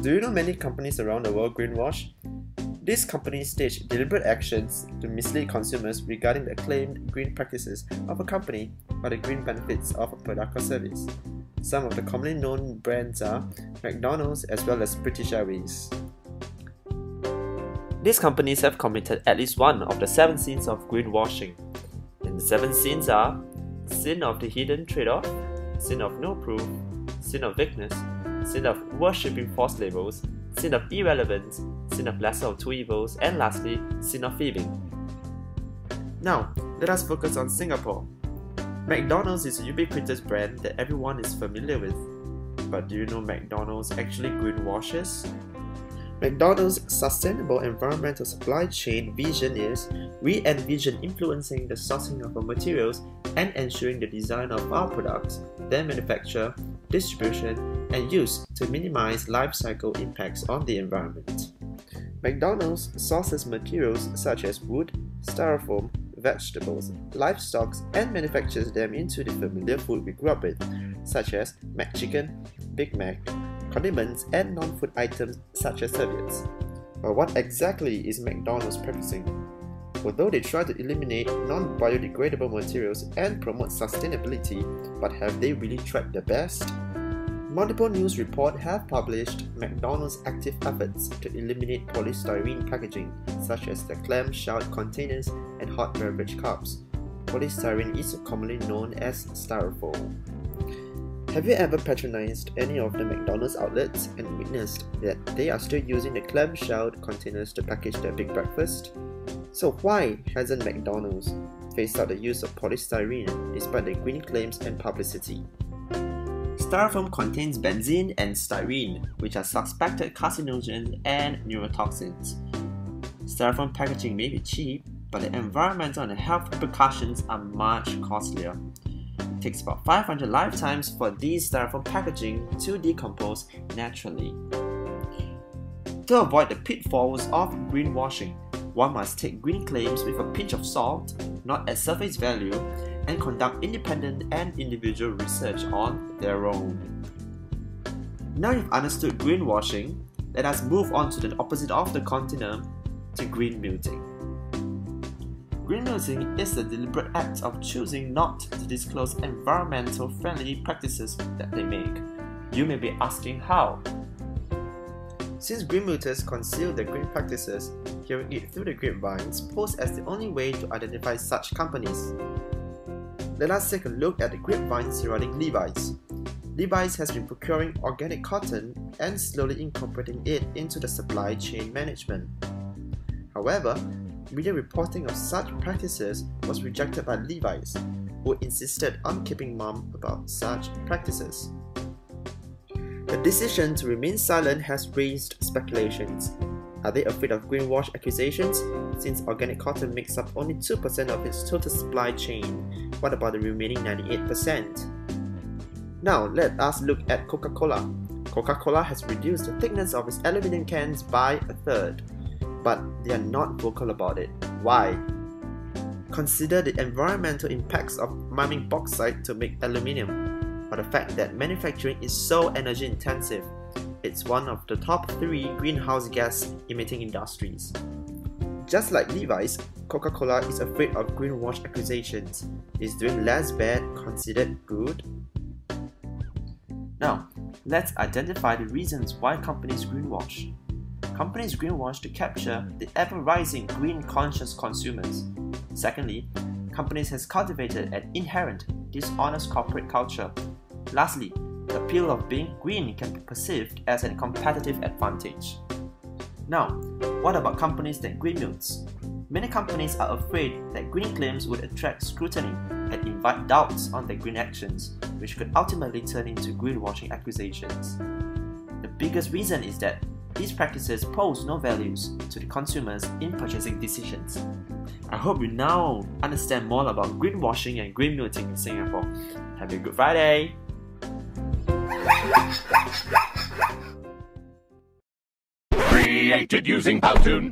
Do you know many companies around the world greenwash? These companies stage deliberate actions to mislead consumers regarding the claimed green practices of a company or the green benefits of a product or service. Some of the commonly known brands are McDonald's as well as British Airways. These companies have committed at least one of the 7 sins of greenwashing. And the 7 sins are sin of the hidden trade-off, sin of no proof, sin of weakness, sin of worshipping false labels, sin of irrelevance, sin of lesser of two evils, and lastly, sin of thieving. Now, let us focus on Singapore. McDonald's is a ubiquitous brand that everyone is familiar with. But do you know McDonald's actually greenwashes? McDonald's sustainable environmental supply chain vision is we envision influencing the sourcing of our materials and ensuring the design of our products, their manufacture, distribution, and use to minimize life cycle impacts on the environment. McDonald's sources materials such as wood, styrofoam, vegetables, livestock, and manufactures them into the familiar food we grew up with, such as McChicken, Big Mac, condiments, and non-food items such as serviettes. But what exactly is McDonald's practicing? Although they try to eliminate non-biodegradable materials and promote sustainability, but have they really tried their best? Multiple news reports have published McDonald's active efforts to eliminate polystyrene packaging, such as the clam-shelled containers and hot beverage cups. Polystyrene is commonly known as styrofoam. Have you ever patronized any of the McDonald's outlets and witnessed that they are still using the clam-shelled containers to package their big breakfast? So why hasn't McDonald's phased out the use of polystyrene despite the green claims and publicity? Styrofoam contains benzene and styrene, which are suspected carcinogens and neurotoxins. Styrofoam packaging may be cheap, but the environmental and health repercussions are much costlier. It takes about 500 lifetimes for these styrofoam packaging to decompose naturally. To avoid the pitfalls of greenwashing, one must take green claims with a pinch of salt, not at surface value, and conduct independent and individual research on their own. Now you've understood greenwashing, let us move on to the opposite of the continuum, to greenmuting. Greenmuting is the deliberate act of choosing not to disclose environmental friendly practices that they make. You may be asking how. Since greenmuters conceal their green practices, hearing it through the grapevines poses as the only way to identify such companies. Let us take a look at the grapevine surrounding Levi's. Levi's has been procuring organic cotton and slowly incorporating it into the supply chain management. However, media reporting of such practices was rejected by Levi's, who insisted on keeping mum about such practices. The decision to remain silent has raised speculations. Are they afraid of greenwash accusations? Since organic cotton makes up only 2% of its total supply chain, what about the remaining 98%? Now let us look at Coca-Cola. Coca-Cola has reduced the thickness of its aluminum cans by 1/3, but they are not vocal about it. Why? Consider the environmental impacts of mining bauxite to make aluminum, or the fact that manufacturing is so energy intensive. It's one of the top 3 greenhouse gas emitting industries. Just like Levi's, Coca-Cola is afraid of greenwash accusations. Is doing less bad considered good? Now, let's identify the reasons why companies greenwash. Companies greenwash to capture the ever-rising green-conscious consumers. Secondly, companies has cultivated an inherent dishonest corporate culture. Lastly, the appeal of being green can be perceived as a competitive advantage. Now, what about companies that greenmute? Many companies are afraid that green claims would attract scrutiny and invite doubts on their green actions, which could ultimately turn into greenwashing accusations. The biggest reason is that these practices pose no values to the consumers in purchasing decisions. I hope you now understand more about greenwashing and greenmuting in Singapore. Have a good Friday! Created using Powtoon.